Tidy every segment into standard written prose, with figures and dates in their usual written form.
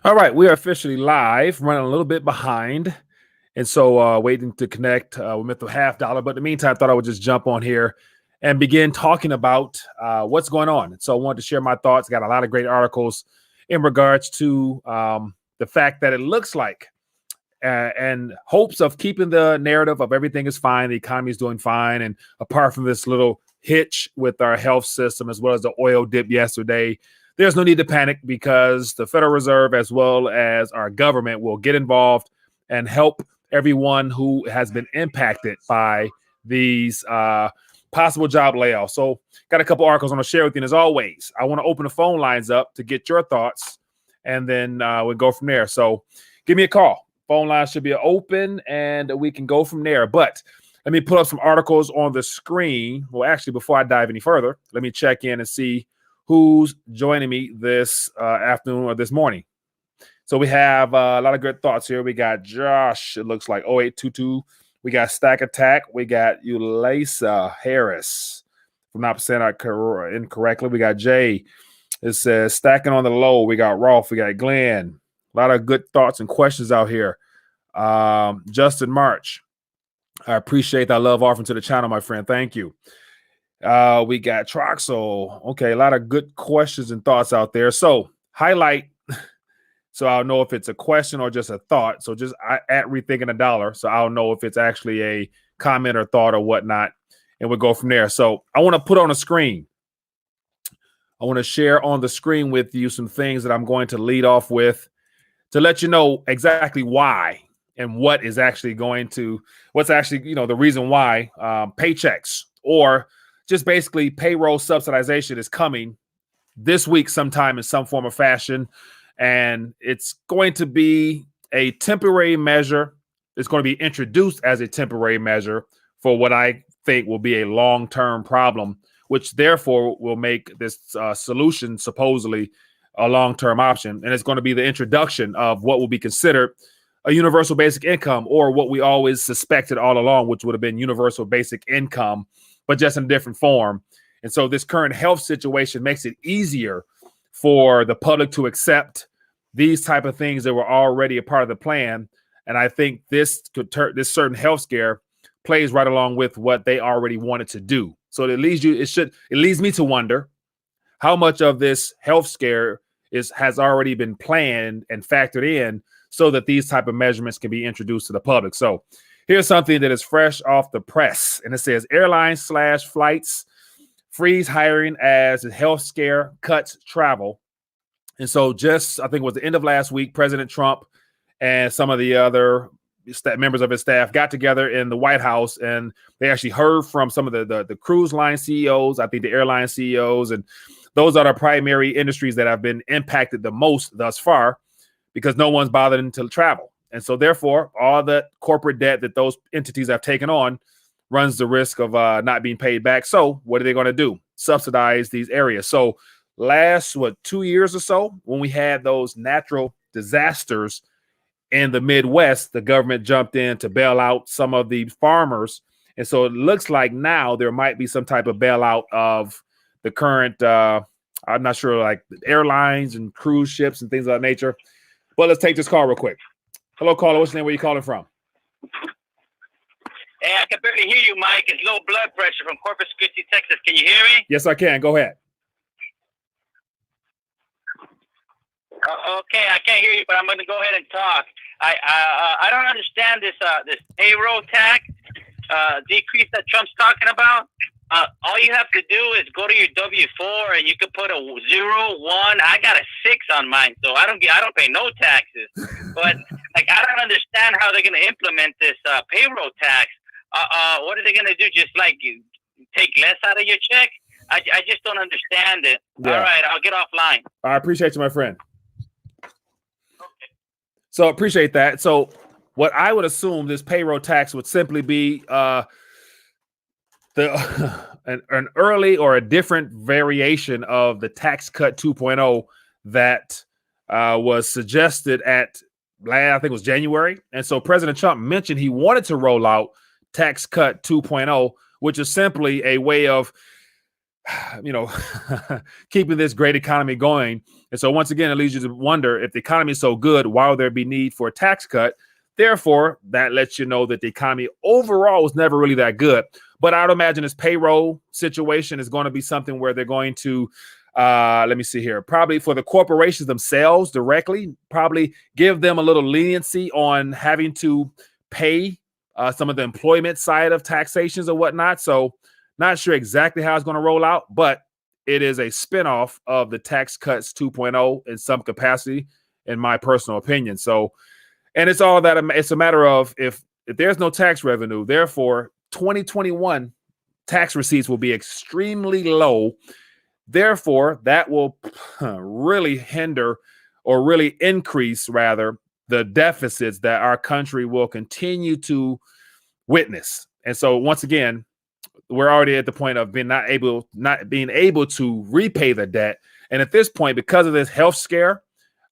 All right, we are officially live, running a little bit behind. And so waiting to connect with Mr. Half Dollar. But in the meantime, I thought I would just jump on here and begin talking about what's going on. So I wanted to share my thoughts. Got a lot of great articles in regards to the fact that it looks like and hopes of keeping the narrative of everything is fine, the economy is doing fine. And apart from this little hitch with our health system, as well as the oil dip yesterday, there's no need to panic because the Federal Reserve, as well as our government, will get involved and help everyone who has been impacted by these possible job layoffs. So got a couple articles I want to share with you. And as always, I want to open the phone lines up to get your thoughts, and then we'll go from there. So give me a call. Phone lines should be open, and we can go from there. But let me pull up some articles on the screen. Well, actually, before I dive any further, let me check in and see who's joining me this afternoon or this morning. So we have a lot of good thoughts here. We got Josh, it looks like 0822. We got Stack Attack. We got Ulisa Harris. If I'm not saying that incorrectly. We got Jay. It says stacking on the low. We got Rolf. We got Glenn. A lot of good thoughts and questions out here. Justin March. I appreciate that love offering to the channel, my friend. Thank you. We got Troxel. Okay, a lot of good questions and thoughts out there. So highlight, so I'll know if it's a question or just a thought. So just at Rethinking a Dollar. So I'll know if it's actually a comment or thought or whatnot. And we'll go from there. So I want to put on a screen. I want to share on the screen with you some things that I'm going to lead off with to let you know exactly why and what is actually what's actually, the reason why paychecks or just basically payroll subsidization is coming this week sometime in some form or fashion. And it's going to be a temporary measure. It's going to be introduced as a temporary measure for what I think will be a long-term problem, which therefore will make this solution supposedly a long-term option. And it's going to be the introduction of what will be considered a universal basic income, or what we always suspected all along, which would have been universal basic income, but just in a different form. And so this current health situation makes it easier for the public to accept these type of things that were already a part of the plan. And I think this certain health scare plays right along with what they already wanted to do. So it leads me to wonder how much of this health scare has already been planned and factored in so that these type of measurements can be introduced to the public. So here's something that is fresh off the press. And it says airlines / flights freeze hiring as the health scare cuts travel. And so just, I think it was the end of last week, President Trump and some of the other members of his staff got together in the White House, and they actually heard from some of the cruise line CEOs, I think the airline CEOs, and those are the primary industries that have been impacted the most thus far because no one's bothering to travel. And so therefore, all the corporate debt that those entities have taken on runs the risk of not being paid back. So what are they going to do? Subsidize these areas. So last, 2 years or so, when we had those natural disasters in the Midwest, the government jumped in to bail out some of the farmers. And so it looks like now there might be some type of bailout of the current, I'm not sure, like airlines and cruise ships and things of that nature. But let's take this call real quick. Hello, caller. What's your name? Where are you calling from? Hey, I can barely hear you, Mike. It's low blood pressure from Corpus Christi, Texas. Can you hear me? Yes, I can. Go ahead. Okay, I can't hear you, but I'm going to go ahead and talk. I don't understand this payroll tax decrease that Trump's talking about. All you have to do is go to your W-4 and you can put a 0, 1. I got a 6 on mine, so I don't pay no taxes. But like, I don't understand how they're going to implement this payroll tax. What are they going to do? Just like take less out of your check? I just don't understand it. Yeah. All right, I'll get offline. I appreciate you, my friend. Okay. So appreciate that. So what I would assume this payroll tax would simply be an early or a different variation of the tax cut 2.0 that was suggested at, I think it was January. And so President Trump mentioned he wanted to roll out tax cut 2.0, which is simply a way of, keeping this great economy going And so once again, it leads you to wonder, if the economy is so good, why would there be need for a tax cut? Therefore, that lets you know that the economy overall was never really that good. But I would imagine this payroll situation is going to be something where they're going to, let me see here, probably for the corporations themselves directly, probably give them a little leniency on having to pay some of the employment side of taxations or whatnot. So not sure exactly how it's going to roll out, but it is a spinoff of the Tax Cuts 2.0 in some capacity, in my personal opinion. So, and it's all that it's a matter of if there's no tax revenue, therefore 2021 tax receipts will be extremely low. Therefore, that will really hinder, or really increase rather, the deficits that our country will continue to witness. And so once again, we're already at the point of not being able to repay the debt. And at this point, because of this health scare,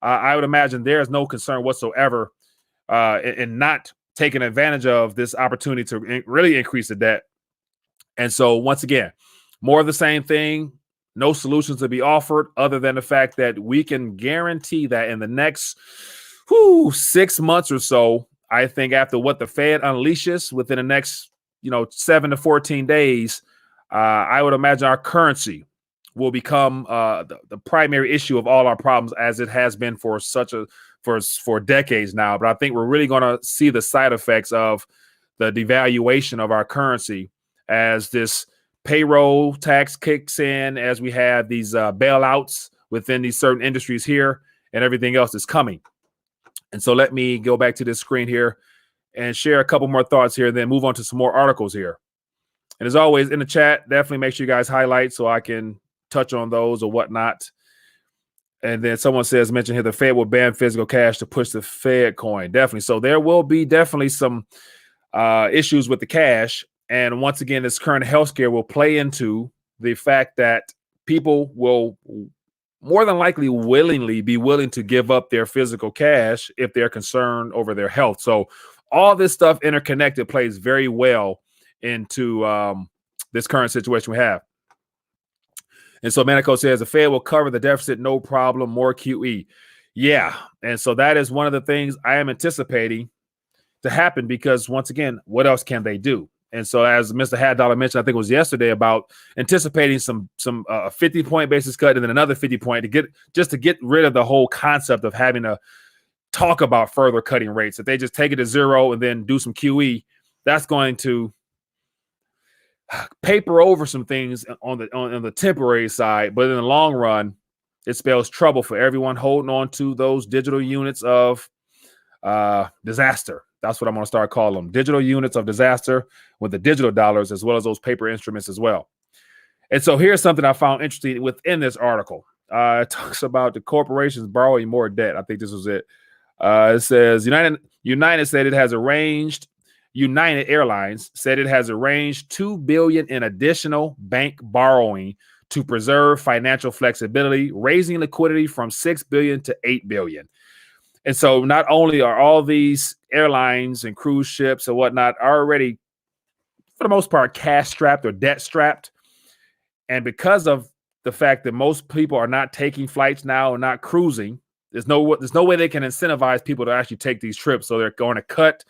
I would imagine there is no concern whatsoever in not taking advantage of this opportunity to really increase the debt. And so once again, more of the same thing, no solutions to be offered other than the fact that we can guarantee that in the next 6 months or so, I think after what the Fed unleashes within the next 7 to 14 days, I would imagine our currency will become the primary issue of all our problems, as it has been for decades now. But I think we're really going to see the side effects of the devaluation of our currency as this payroll tax kicks in, as we have these bailouts within these certain industries here, and everything else is coming. And so let me go back to this screen here and share a couple more thoughts here, and then move on to some more articles here. And as always, in the chat, definitely make sure you guys highlight so I can touch on those or whatnot. And then someone mention here, the Fed will ban physical cash to push the Fed coin. Definitely. So there will be definitely some issues with the cash. And once again, this current health scare will play into the fact that people will more than likely willingly be willing to give up their physical cash if they're concerned over their health. So all this stuff interconnected plays very well into this current situation we have. And so Manico says the Fed will cover the deficit, no problem, more QE. Yeah. And so that is one of the things I am anticipating to happen, because once again, what else can they do? And so as Mr. Haddollar mentioned, I think it was yesterday, about anticipating some 50-point basis cut and then another 50-point to get rid of the whole concept of having to talk about further cutting rates. If they just take it to zero and then do some QE, that's going to paper over some things on the temporary side, but in the long run, it spells trouble for everyone holding on to those digital units of disaster. That's what I'm going to start calling them, digital units of disaster, with the digital dollars as well as those paper instruments as well. And so here's something I found interesting within this article. It talks about the corporations borrowing more debt. I think this was it. It says United said it has arranged. United Airlines said it has arranged $2 billion in additional bank borrowing to preserve financial flexibility, raising liquidity from $6 billion to $8 billion. And so not only are all these airlines and cruise ships and whatnot already, for the most part, cash strapped or debt strapped, and because of the fact that most people are not taking flights now and not cruising, there's no way they can incentivize people to actually take these trips. So they're going to cut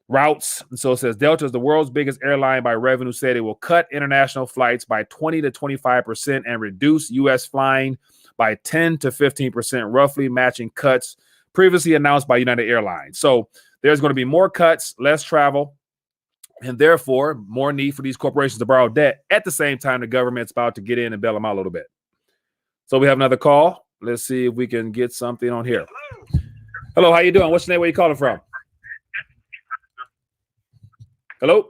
routes. And so it says Delta is the world's biggest airline by revenue, said it will cut international flights by 20 to 25% and reduce U.S. flying by 10 to 15%, roughly matching cuts previously announced by United Airlines. So there's going to be more cuts, less travel, and therefore more need for these corporations to borrow debt. At the same time, the government's about to get in and bail them out a little bit. So we have another call. Let's see if we can get something on here. Hello, how you doing? What's your name? Where you calling from? Hello?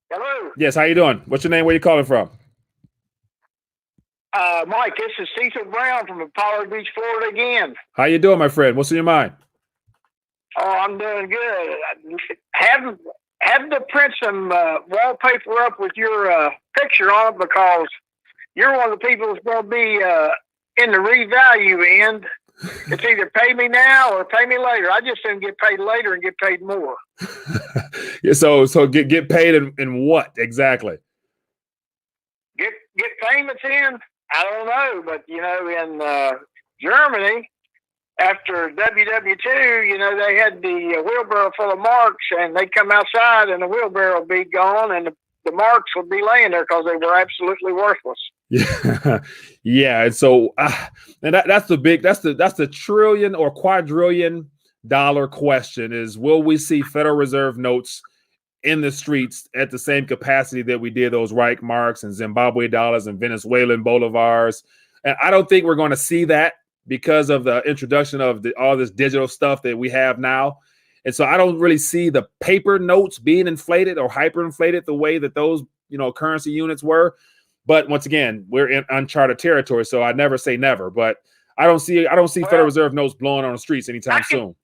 Hello. Yes, how you doing? What's your name? Where you calling from? Mike, this is Cecil Brown from Apollo Beach, Florida again. How you doing, my friend? What's in your mind? Oh, I'm doing good. Having to print some wallpaper up with your picture on it, because you're one of the people that's going to be in the revalue end. It's either pay me now or pay me later. I just didn't get paid later and get paid more. Yeah, so get paid in what exactly? Get payments in I don't know, but in Germany, after WW2, they had the wheelbarrow full of marks, and they'd come outside, and the wheelbarrow would be gone, and the marks would be laying there because they were absolutely worthless. Yeah, yeah, and so and that's the trillion or quadrillion dollar question: is will we see Federal Reserve notes in the streets at the same capacity that we did those Reich marks and Zimbabwe dollars and Venezuelan bolivars? And I don't think we're going to see that because of the introduction of all this digital stuff that we have now. And so I don't really see the paper notes being inflated or hyperinflated the way that those, currency units were. But once again, we're in uncharted territory, so I never say never. But I don't see Federal Reserve notes blowing on the streets anytime soon.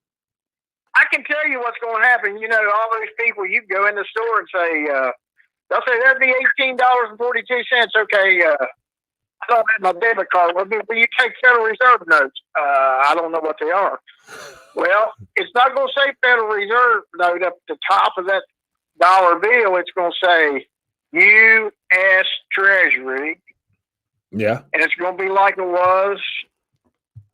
I can tell you what's going to happen. All those people, you go in the store and say, they'll say there'd be $18.42. Okay, I don't have my debit card with me. Will you take Federal Reserve notes? I don't know what they are. Well, it's not going to say Federal Reserve note up at the top of that dollar bill. It's going to say U.S. Treasury. Yeah. And it's going to be like it was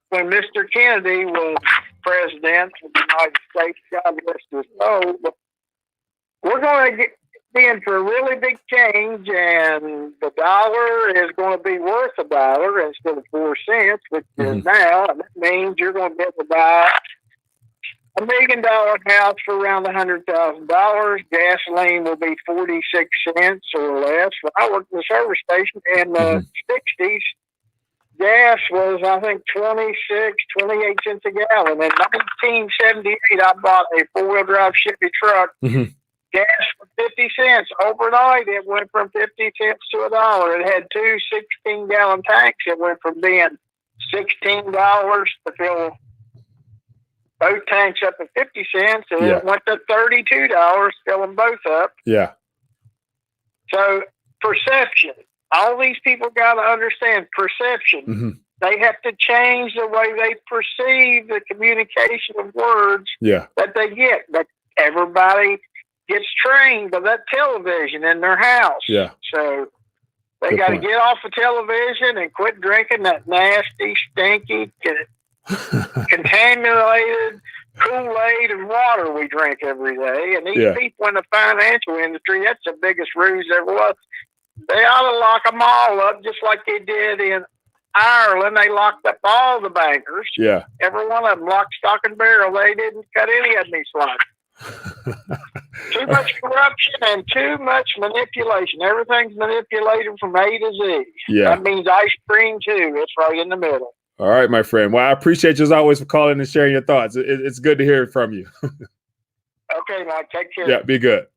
when Mr. Kennedy was president of the United States. God rest his soul. But we're going to be in for a really big change, and the dollar is going to be worth $1 instead of 4 cents, which is now. And that means you're going to be able to buy $1 million house for around $100,000. Gasoline will be 46 cents or less. When I worked in the service station in the 60s, gas was, I think, 28 cents a gallon. In 1978, I bought a four-wheel drive Chevy truck. Gas for 50 cents. Overnight, it went from 50 cents to $1. It had two 16-gallon tanks. It went from being $16 to fill both tanks up at 50 cents, and it went to $32, fill them both up. Yeah. So perception. All these people got to understand perception. They have to change the way they perceive the communication of words that they get. But everybody gets trained by that television in their house. Yeah. So they got to get off the television and quit drinking that nasty, stinky, contaminated Kool-Aid and water we drink every day. And these people in the financial industry, that's the biggest ruse there was. They ought to lock them all up just like they did in Ireland. They locked up all the bankers. Yeah. Every one of them, lock, stock, and barrel. They didn't cut any of me slack. Too much corruption and too much manipulation. Everything's manipulated from A to Z. Yeah. That means ice cream, too. It's right in the middle. All right, my friend. Well, I appreciate you as always for calling and sharing your thoughts. It's good to hear from you. Okay, Mike. Take care. Yeah, be good.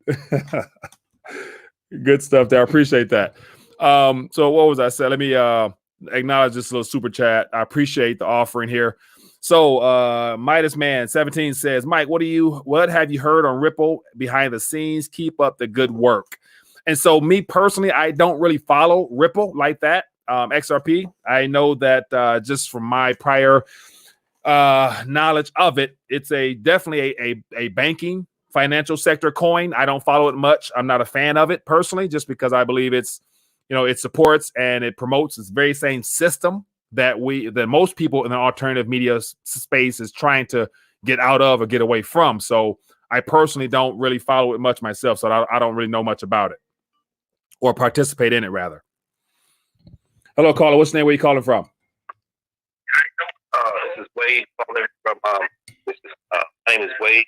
Good stuff there. I appreciate that. So what was I saying? Let me acknowledge this little super chat. I appreciate the offering here. So Midas Man 17 says, Mike, what have you heard on Ripple behind the scenes? Keep up the good work. And so me personally, I don't really follow Ripple like that. XRP. I know that just from my prior knowledge of it, it's definitely a banking financial sector coin. I don't follow it much. I'm not a fan of it personally, just because I believe it supports and it promotes this very same system that most people in the alternative media space is trying to get out of or get away from. So I personally don't really follow it much myself. So I don't really know much about it or participate in it rather. Hello, caller. What's your name? Where you calling from? This is Wade calling from. My name is Wade.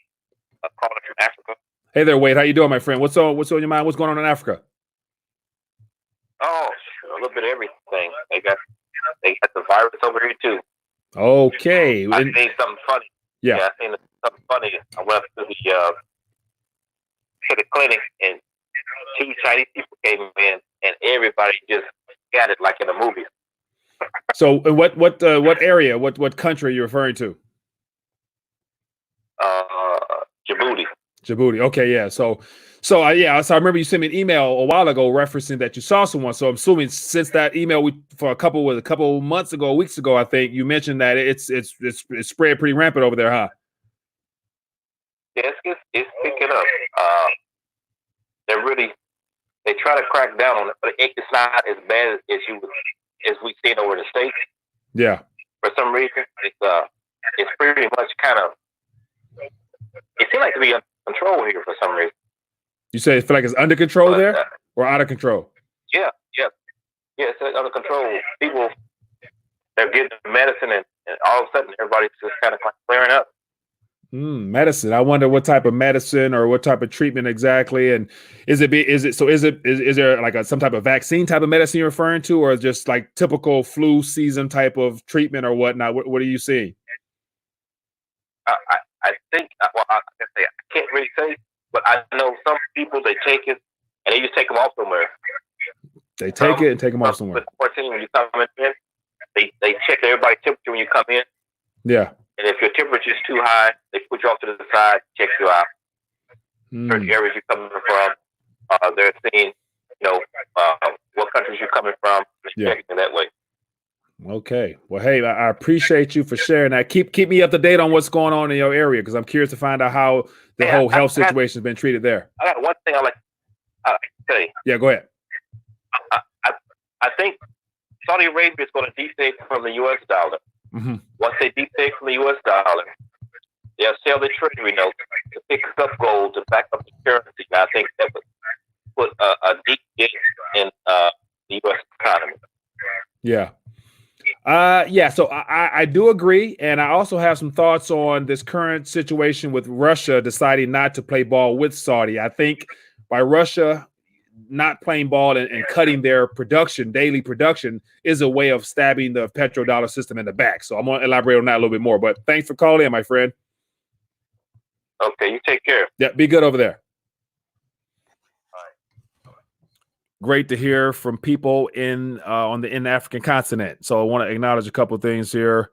Calling from Africa. Hey there, Wade. How you doing, my friend? What's on your mind? What's going on in Africa? Oh, a little bit of everything. They got the virus over here too. Okay. I seen something funny. Yeah, I seen something funny. I went up to the clinic, and 2 Chinese people came in, and everybody just got it like in a movie. So, what area? What country are you referring to? Djibouti. Djibouti. Okay, yeah. So I remember you sent me an email a while ago referencing that you saw someone. So I'm assuming since that email a couple months ago, weeks ago, I think you mentioned that it's spread pretty rampant over there, huh? Yeah, it's picking up. They try to crack down on it, but it's not as bad as you would as we've seen over the States. Yeah. For some reason, it's pretty much kind of, it seems like to be under control here for some reason. You say it feel like it's under control there or out of control? Yeah, it's under control. People, they're getting medicine and all of a sudden everybody's just kind of like clearing up. Medicine. I wonder what type of medicine or what type of treatment exactly. And is there like some type of vaccine type of medicine you're referring to, or just like typical flu season type of treatment or whatnot? What are you seeing? I think, well, I can't really say, but I know some people, they take it and they just take them off somewhere. They take it and take them off somewhere. When you come in, they check everybody's temperature when you come in. Yeah. And if your temperature is too high, they put you off to the side, check you out. Certain areas you're coming from, they're seeing, what countries you're coming from, and checking it that way. Okay. Well, hey, I appreciate you for sharing that. Keep me up to date on what's going on in your area, because I'm curious to find out how the whole health situation has been treated there. I got one thing I like to say. Yeah, go ahead. I think Saudi Arabia is going to defect from the U.S. dollar. Mm-hmm. Once they defect from the U.S. dollar, they'll sell their treasury notes to pick up gold to back up the currency. And I think that would put a deep dent in the U.S. economy. Yeah. So I do agree. And I also have some thoughts on this current situation with Russia deciding not to play ball with Saudi. I think by Russia not playing ball and cutting their daily production is a way of stabbing the petrodollar system in the back. So I'm going to elaborate on that a little bit more, but thanks for calling in, my friend. Okay. You take care. Yeah. Be good over there. Great to hear from people in the African continent. So I want to acknowledge a couple of things here.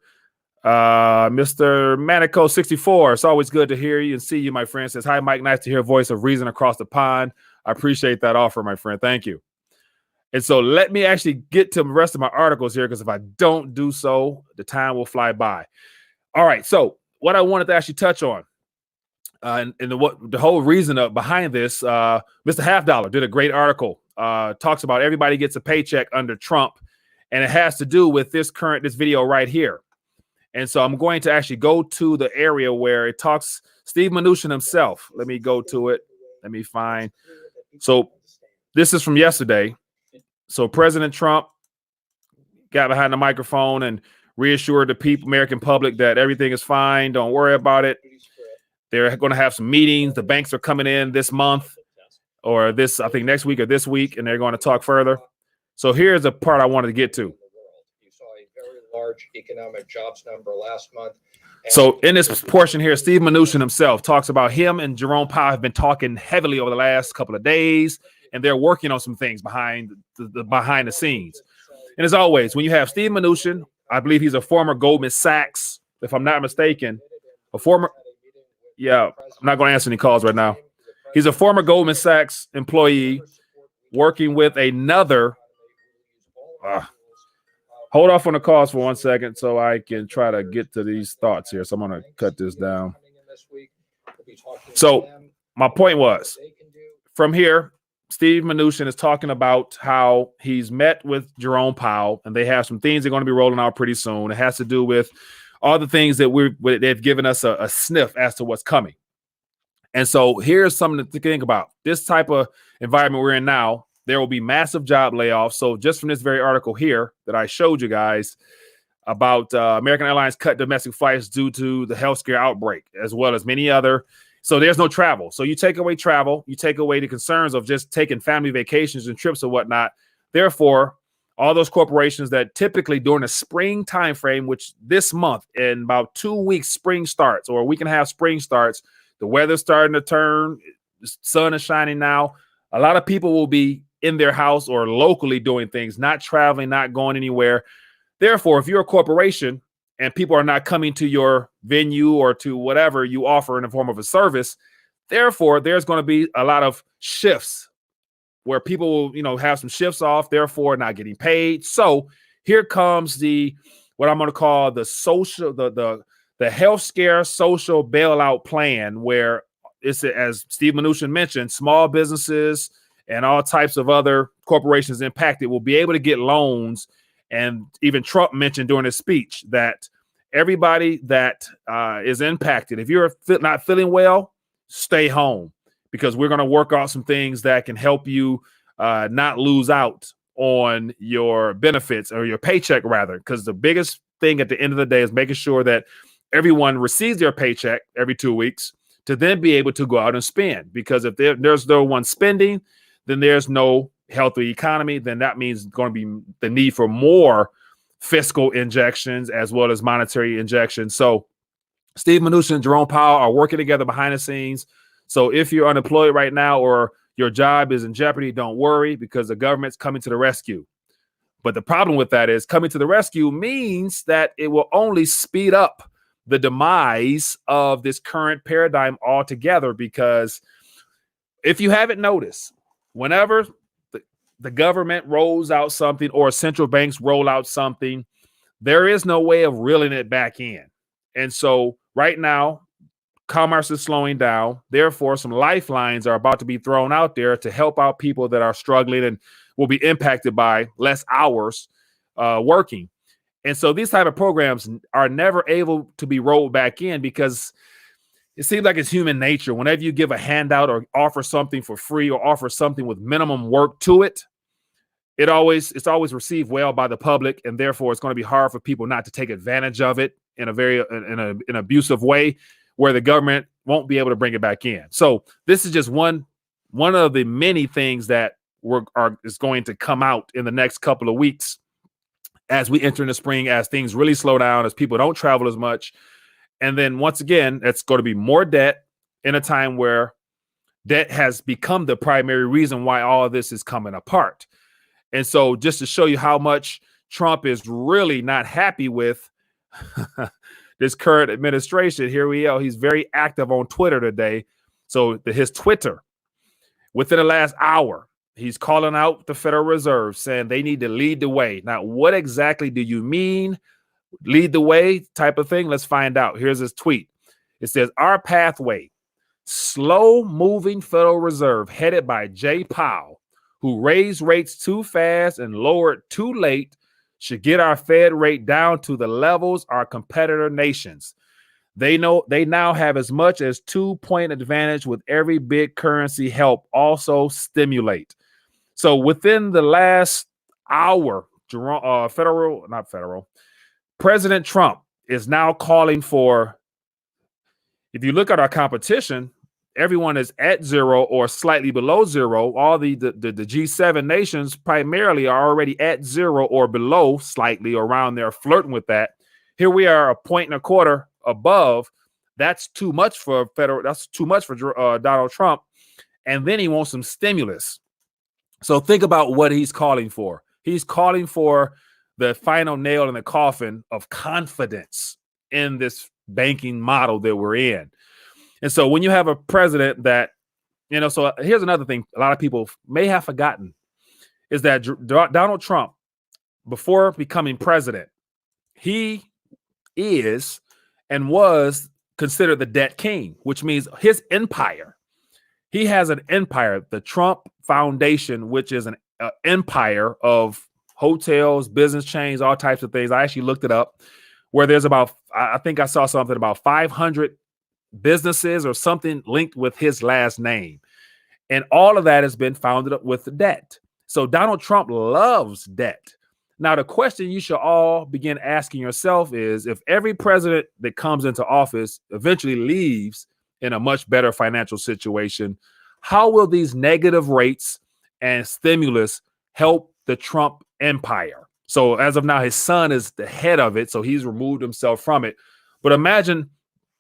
Mr. Manico 64. It's always good to hear you and see you, my friend. Says, hi, Mike. Nice to hear a voice of reason across the pond. I appreciate that offer, my friend. Thank you. And so let me actually get to the rest of my articles here, because if I don't do so, the time will fly by. All right. So what I wanted to actually touch on, and the whole reason behind this, Mr. Half Dollar did a great article. Talks about everybody gets a paycheck under Trump, and it has to do with this video right here. And so I'm going to actually go to the area where it talks Steve Mnuchin himself. Let me go to it. Let me find. So this is from yesterday. So President Trump got behind the microphone and reassured the people, American public, that everything is fine. Don't worry about it. They're going to have some meetings. The banks are coming in this month, or I think next week or this week, and they're going to talk further. So here's the part I wanted to get to. You saw a very large economic jobs number last month. So in this portion here, Steve Mnuchin himself talks about him and Jerome Powell have been talking heavily over the last couple of days, and they're working on some things behind the scenes. And as always, when you have Steve Mnuchin, I believe he's a former Goldman Sachs, if I'm not mistaken, I'm not going to answer any calls right now. He's a former Goldman Sachs employee working with another. Hold off on the calls for 1 second so I can try to get to these thoughts here. So I'm going to cut this down. So my point was, from here, Steve Mnuchin is talking about how he's met with Jerome Powell, and they have some things they're going to be rolling out pretty soon. It has to do with all the things that they've given us a sniff as to what's coming. And so here's something to think about. This type of environment we're in now, there will be massive job layoffs. So just from this very article here that I showed you guys about American Airlines cut domestic flights due to the health scare outbreak, as well as many other. So there's no travel. So you take away travel, you take away the concerns of just taking family vacations and trips or whatnot. Therefore, all those corporations that typically during the spring time frame, which this month in about 2 weeks, spring starts, or a week and a half spring starts, the weather's starting to turn, the sun is shining now. A lot of people will be in their house or locally doing things, not traveling, not going anywhere. Therefore, if you're a corporation and people are not coming to your venue or to whatever you offer in the form of a service, therefore, there's going to be a lot of shifts where people will, have some shifts off, therefore not getting paid. So here comes what I'm going to call the health scare social bailout plan, where it's, as Steve Mnuchin mentioned, small businesses and all types of other corporations impacted will be able to get loans And even Trump mentioned during his speech that everybody that is impacted, if you're not feeling well, stay home, because we're going to work out some things that can help you not lose out on your benefits, or your paycheck rather, because the biggest thing at the end of the day is making sure that everyone receives their paycheck every 2 weeks to then be able to go out and spend. Because if there's no one spending, then there's no healthy economy. Then that means going to be the need for more fiscal injections as well as monetary injections. So Steve Mnuchin and Jerome Powell are working together behind the scenes. So if you're unemployed right now or your job is in jeopardy, don't worry, because the government's coming to the rescue. But the problem with that is coming to the rescue means that it will only speed up the demise of this current paradigm altogether. Because if you haven't noticed, whenever the government rolls out something or central banks roll out something, there is no way of reeling it back in. And so right now, commerce is slowing down. Therefore, some lifelines are about to be thrown out there to help out people that are struggling and will be impacted by less hours working. And so these type of programs are never able to be rolled back in, because it seems like it's human nature. Whenever you give a handout or offer something for free or offer something with minimum work to it, it's always received well by the public, and therefore it's going to be hard for people not to take advantage of it in a very an abusive way, where the government won't be able to bring it back in. So this is just one of the many things that is going to come out in the next couple of weeks as we enter in the spring, as things really slow down, as people don't travel as much. And then once again, it's going to be more debt in a time where debt has become the primary reason why all of this is coming apart. And so just to show you how much Trump is really not happy with this current administration, here we go. He's very active on Twitter today. So his Twitter, within the last hour, he's calling out the Federal Reserve, saying they need to lead the way. Now, what exactly do you mean, lead the way type of thing? Let's find out. Here's his tweet. It says, "Our pathway, slow-moving Federal Reserve headed by Jay Powell, who raised rates too fast and lowered too late, should get our Fed rate down to the levels our competitor nations. They now have as much as 2-point advantage with every big currency help also stimulate." So within the last hour, President Trump is now calling for, if you look at our competition, everyone is at zero or slightly below zero. All the G7 nations primarily are already at zero or below, slightly around there, flirting with that. Here we are 1.25 above. That's too much for Donald Trump. And then he wants some stimulus. So think about what he's calling for. He's calling for the final nail in the coffin of confidence in this banking model that we're in. And so when you have a president that, so here's another thing a lot of people may have forgotten, is that Donald Trump, before becoming president, he is and was considered the debt king, which means his empire. He has an empire, the Trump Foundation, which is an empire of hotels, business chains, all types of things. I actually looked it up, where there's I think I saw something about 500 businesses or something linked with his last name. And all of that has been founded up with debt. So Donald Trump loves debt. Now, the question you should all begin asking yourself is, if every president that comes into office eventually leaves in a much better financial situation, how will these negative rates and stimulus help the Trump empire? So as of now, his son is the head of it, so he's removed himself from it. But imagine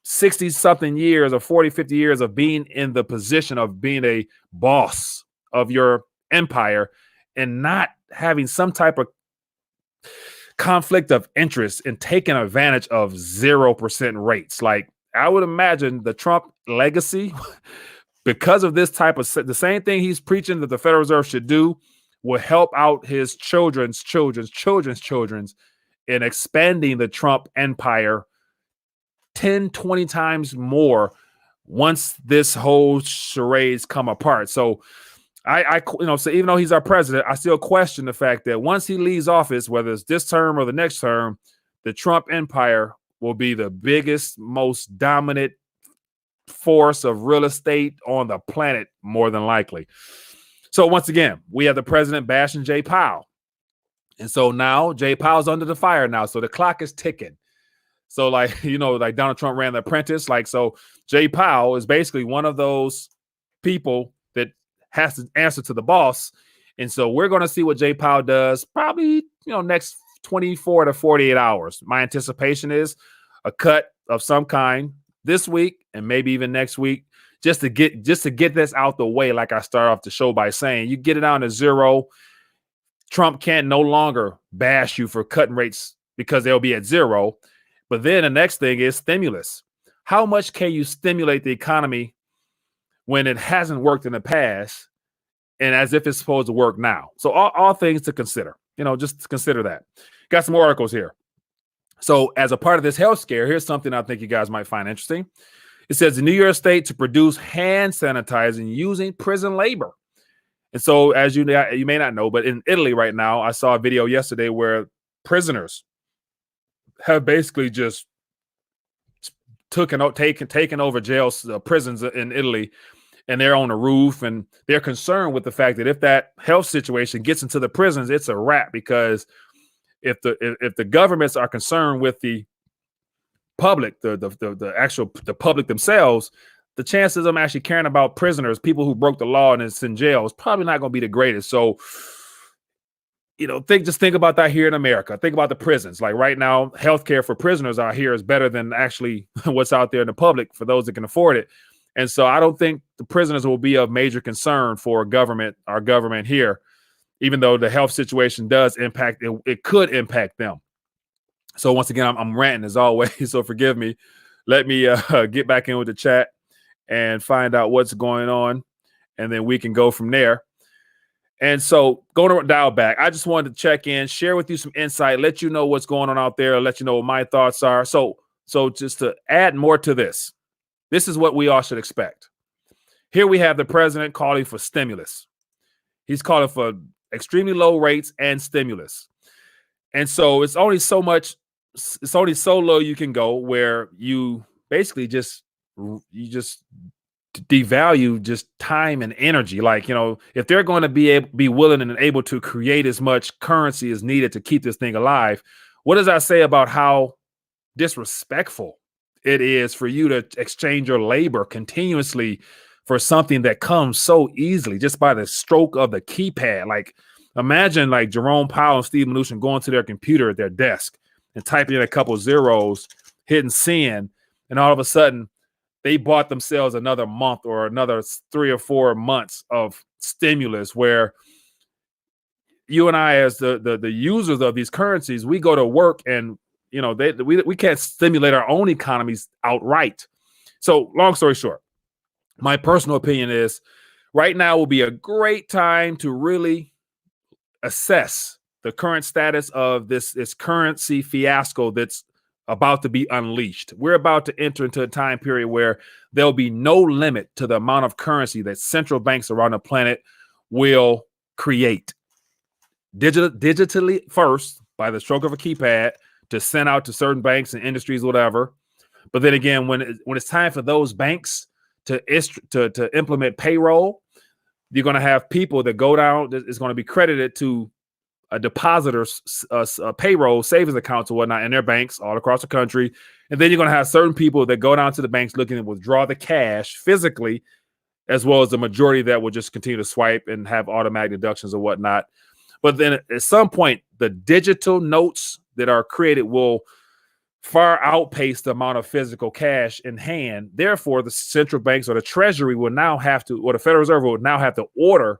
60-something years or 40, 50 years of being in the position of being a boss of your empire and not having some type of conflict of interest in taking advantage of 0% rates. Like, I would imagine the Trump legacy, because of this type of the same thing he's preaching that the Federal Reserve should do, will help out his children's in expanding the Trump empire 10, 20 times more once this whole charades come apart. So So even though he's our president, I still question the fact that once he leaves office, whether it's this term or the next term, the Trump empire will be the biggest, most dominant force of real estate on the planet, more than likely. So once again, we have the president bashing Jay Powell. And so now Jay Powell's under the fire now. So the clock is ticking. So like Donald Trump ran The Apprentice. So Jay Powell is basically one of those people that has to answer to the boss. And so we're going to see what Jay Powell does probably, next 24 to 48 hours. My anticipation is a cut of some kind this week and maybe even next week, just to get this out the way. Like I start off the show by saying, you get it down to zero. Trump can't no longer bash you for cutting rates because they'll be at zero. But then the next thing is stimulus. How much can you stimulate the economy when it hasn't worked in the past and as if it's supposed to work now? So all things to consider, just consider that. Got some more articles here. So as a part of this health scare, here's something I think you guys might find interesting. It says in New York State to produce hand sanitizing using prison labor. And so as you may not know, but in Italy right now, I saw a video yesterday where prisoners have basically just taken over jails, prisons in Italy, and they're on the roof, and they're concerned with the fact that if that health situation gets into the prisons, it's a wrap, because if the governments are concerned with the public, the public themselves, the chances of them actually caring about prisoners, people who broke the law and is in jail, is probably not going to be the greatest. So, think about that here in America. Think about the prisons. Like right now, healthcare for prisoners out here is better than actually what's out there in the public for those that can afford it. And so I don't think the prisoners will be of major concern for our government here, even though the health situation does impact, it could impact them. So once again, I'm ranting as always, so forgive me. Let me get back in with the chat and find out what's going on, and then we can go from there. And so going to dial back, I just wanted to check in, share with you some insight, let you know what's going on out there, let you know what my thoughts are. So just to add more to this is what we all should expect. Here we have the president calling for stimulus. He's calling for extremely low rates and stimulus. And so it's only so low you can go, where you basically just devalue just time and energy. Like, if they're going to be willing and able to create as much currency as needed to keep this thing alive, what does that say about how disrespectful it is for you to exchange your labor continuously for something that comes so easily just by the stroke of the keypad? Like, imagine like Jerome Powell and Steve Mnuchin going to their computer at their desk and typing in a couple zeros, hitting send, and all of a sudden they bought themselves another month or another 3 or 4 months of stimulus, where you and I, as the users of these currencies, we go to work and we can't stimulate our own economies outright. So long story short, my personal opinion is right now will be a great time to really assess the current status of this currency fiasco that's about to be unleashed. We're about to enter into a time period where there'll be no limit to the amount of currency that central banks around the planet will create. Digitally first, by the stroke of a keypad, to send out to certain banks and industries, whatever. But then again, when it's time for those banks to implement payroll, you're going to have people that go down, it's going to be credited to a depositor's payroll savings accounts or whatnot in their banks all across the country. And then you're going to have certain people that go down to the banks looking to withdraw the cash physically, as well as the majority that will just continue to swipe and have automatic deductions or whatnot. But then at some point, the digital notes that are created will far outpace the amount of physical cash in hand. Therefore, the central banks or the Treasury will now have to, or the Federal Reserve will now have to order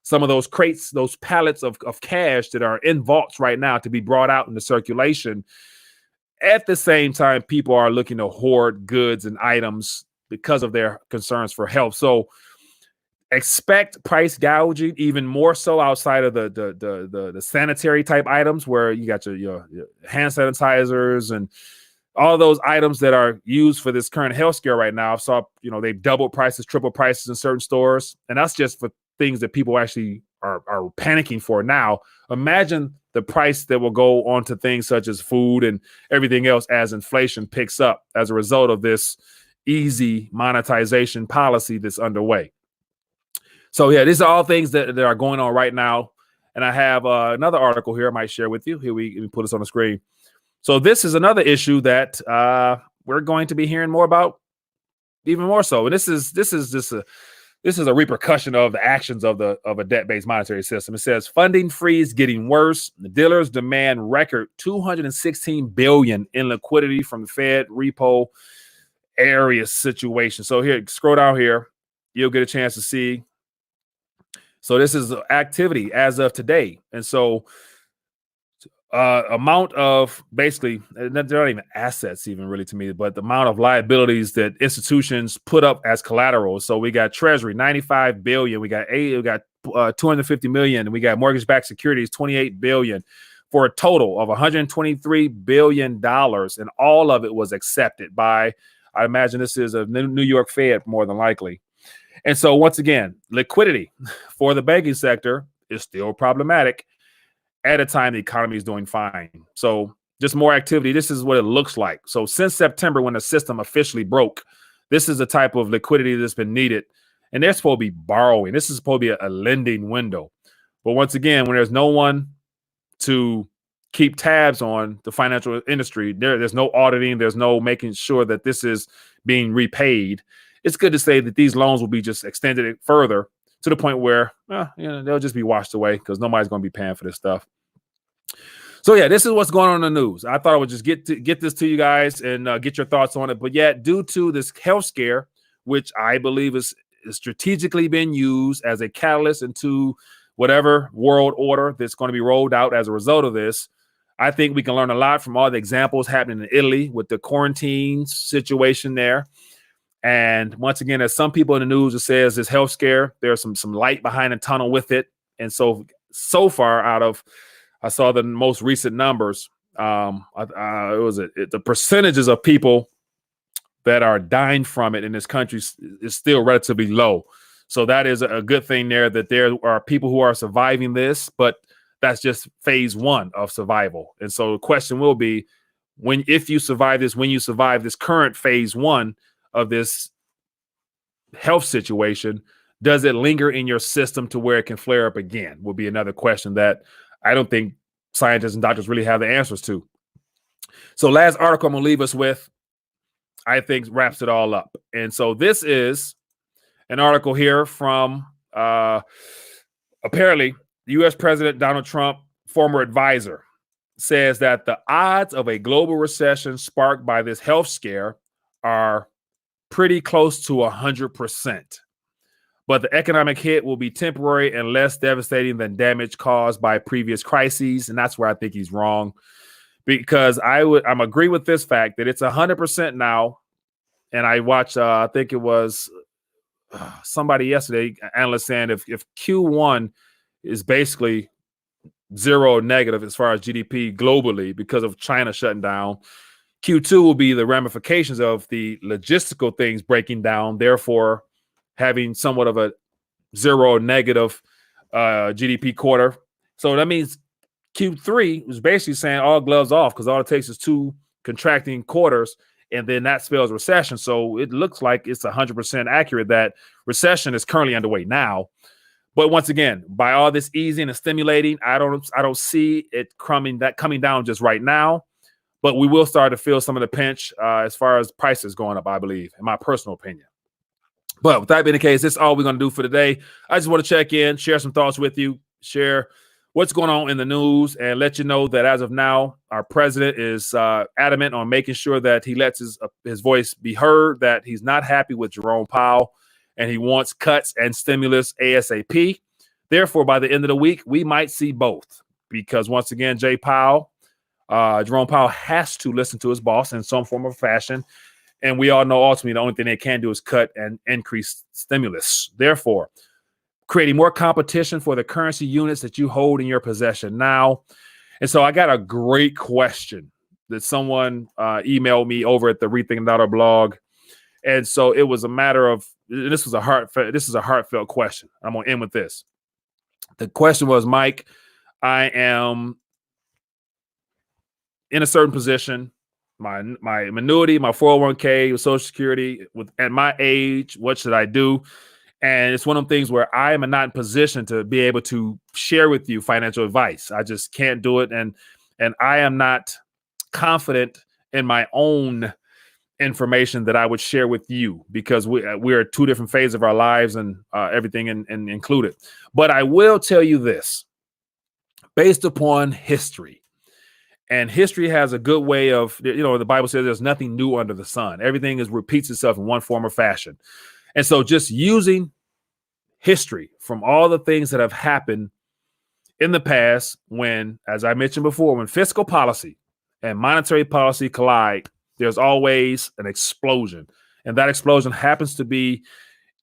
some of those crates, those pallets of cash that are in vaults right now to be brought out into circulation. At the same time, people are looking to hoard goods and items because of their concerns for health. So expect price gouging, even more so outside of the sanitary type items, where you got your hand sanitizers and all those items that are used for this current health scare right now. So, they've doubled prices, triple prices in certain stores. And that's just for things that people actually are panicking for now. Imagine the price that will go on to things such as food and everything else as inflation picks up as a result of this easy monetization policy that's underway. So yeah, these are all things that are going on right now. And I have another article here I might share with you. Here, let me put this on the screen. So this is another issue that we're going to be hearing more about, even more so. And this is a repercussion of the actions of a debt-based monetary system. It says funding freeze getting worse. The dealers demand record $216 billion in liquidity from the Fed repo area situation. So here, scroll down here, you'll get a chance to see. So this is activity as of today, and so amount of basically they're not even assets even really to me, but the amount of liabilities that institutions put up as collateral. So we got Treasury 95 billion, we got 250 million, and we got mortgage-backed securities 28 billion for a total of 123 billion dollars, and all of it was accepted by, I imagine this is a New York Fed more than likely. And so once again, liquidity for the banking sector is still problematic at a time the economy is doing fine. So just more activity. This is what it looks like. So since September, when the system officially broke, this is the type of liquidity that's been needed. And they're supposed to be borrowing. This is supposed to be a lending window. But once again, when there's no one to keep tabs on the financial industry, there's no auditing, there's no making sure that this is being repaid. It's good to say that these loans will be just extended further to the point where they'll just be washed away because nobody's going to be paying for this stuff. So yeah, this is what's going on in the news. I thought I would just get this to you guys and get your thoughts on it. But yet, due to this health scare, which I believe is strategically been used as a catalyst into whatever world order that's going to be rolled out as a result of this, I think we can learn a lot from all the examples happening in Italy with the quarantine situation there. And once again, as some people in the news, it says this health scare, there's some light behind the tunnel with it. And so far I saw the most recent numbers. The percentages of people that are dying from it in this country is still relatively low. So that is a good thing there, that there are people who are surviving this, but that's just phase one of survival. And so the question will be, when you survive this current phase one of this health situation, does it linger in your system to where it can flare up again? Will be another question that I don't think scientists and doctors really have the answers to. So last article I'm going to leave us with, I think wraps it all up. And so this is an article here from apparently the U.S. President Donald Trump, former advisor, says that the odds of a global recession sparked by this health scare are pretty close to 100%. But the economic hit will be temporary and less devastating than damage caused by previous crises. And that's where I think he's wrong, because I'm agree with this fact that it's 100% now. And I watched, I think it was somebody yesterday, analyst saying if Q1 is basically zero negative as far as GDP globally because of China shutting down, Q2 will be the ramifications of the logistical things breaking down, therefore having somewhat of a zero negative GDP quarter. So that means Q3 was basically saying all gloves off, because all it takes is 2 contracting quarters, and then that spells recession. So it looks like it's 100% accurate that recession is currently underway now. But once again, by all this easing and stimulating, I don't see it coming down just right now. But we will start to feel some of the pinch as far as prices going up, I believe, in my personal opinion. But with that being the case, that's all we're going to do for today. I just want to check in, share some thoughts with you, share what's going on in the news, and let you know that as of now, our president is adamant on making sure that he lets his voice be heard, that he's not happy with Jerome Powell, and he wants cuts and stimulus ASAP. Therefore, by the end of the week, we might see both, because once again, Jerome Powell has to listen to his boss in some form of fashion. And we all know ultimately the only thing they can do is cut and increase stimulus. Therefore, creating more competition for the currency units that you hold in your possession now. And so I got a great question that someone emailed me over at the Rethinking Dollar blog. And so it was a matter of, this is a heartfelt question. I'm going to end with this. The question was, Mike, I am in a certain position, my annuity, my 401k, Social Security, at my age, what should I do? And it's one of the things where I am not in position to be able to share with you financial advice. I just can't do it. And I am not confident in my own information that I would share with you, because we're at two different phases of our lives and everything and included. But I will tell you this, based upon history, and history has a good way of, the Bible says there's nothing new under the sun. Everything repeats itself in one form or fashion. And so just using history from all the things that have happened in the past, when, as I mentioned before, when fiscal policy and monetary policy collide, there's always an explosion. And that explosion happens to be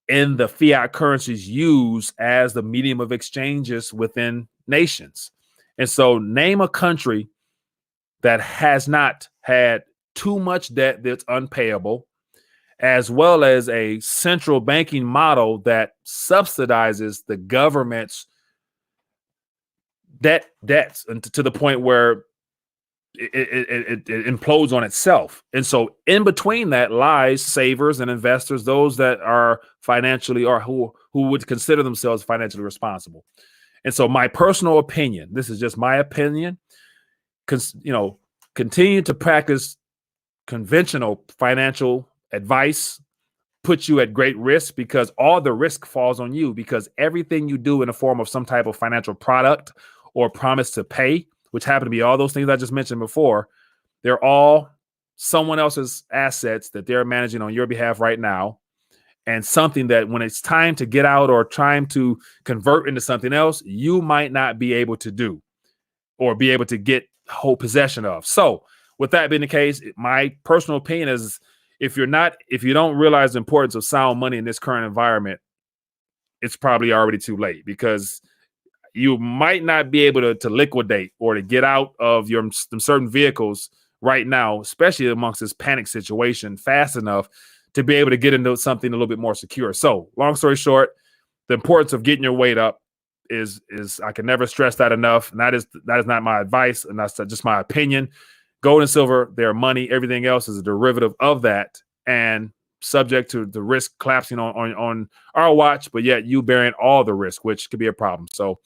in the fiat currencies used as the medium of exchanges within nations. And so name a country that has not had too much debt that's unpayable, as well as a central banking model that subsidizes the government's debts and to the point where it implodes on itself. And so in between that lies savers and investors, those that are financially, or who would consider themselves financially responsible. And so my personal opinion, this is just my opinion, continue to practice conventional financial advice puts you at great risk, because all the risk falls on you, because everything you do in the form of some type of financial product or promise to pay, which happen to be all those things I just mentioned before, they're all someone else's assets that they're managing on your behalf right now. And something that when it's time to get out or trying to convert into something else, you might not be able to do or be able to get whole possession of. So with that being the case, my personal opinion is, if you don't realize the importance of sound money in this current environment, it's probably already too late, because you might not be able to liquidate or to get out of some certain vehicles right now, especially amongst this panic situation, fast enough to be able to get into something a little bit more secure. So long story short, the importance of getting your weight up is I can never stress that enough. And that is not my advice, and that's just my opinion. Gold and silver, they're money. Everything else is a derivative of that and subject to the risk collapsing on our watch, but yet you bearing all the risk, which could be a problem. So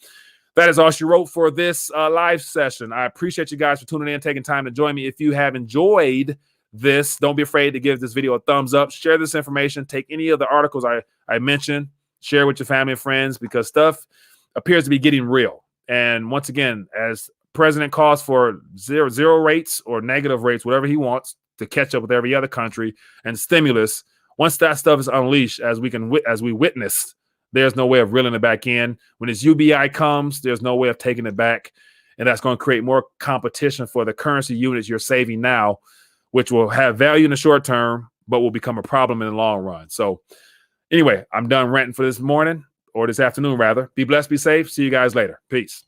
that is all she wrote for this live session. I appreciate you guys for tuning in, taking time to join me. If you have enjoyed this, don't be afraid to give this video a thumbs up. Share this information. Take any of the articles I mentioned. Share with your family and friends, because stuff appears to be getting real. And once again, as President calls for zero rates or negative rates, whatever he wants, to catch up with every other country, and stimulus, once that stuff is unleashed, as we witnessed, there's no way of reeling it back in. When this UBI comes, there's no way of taking it back. And that's going to create more competition for the currency units you're saving now, which will have value in the short term, but will become a problem in the long run. So anyway, I'm done ranting for this morning, or this afternoon rather. Be blessed, be safe. See you guys later. Peace.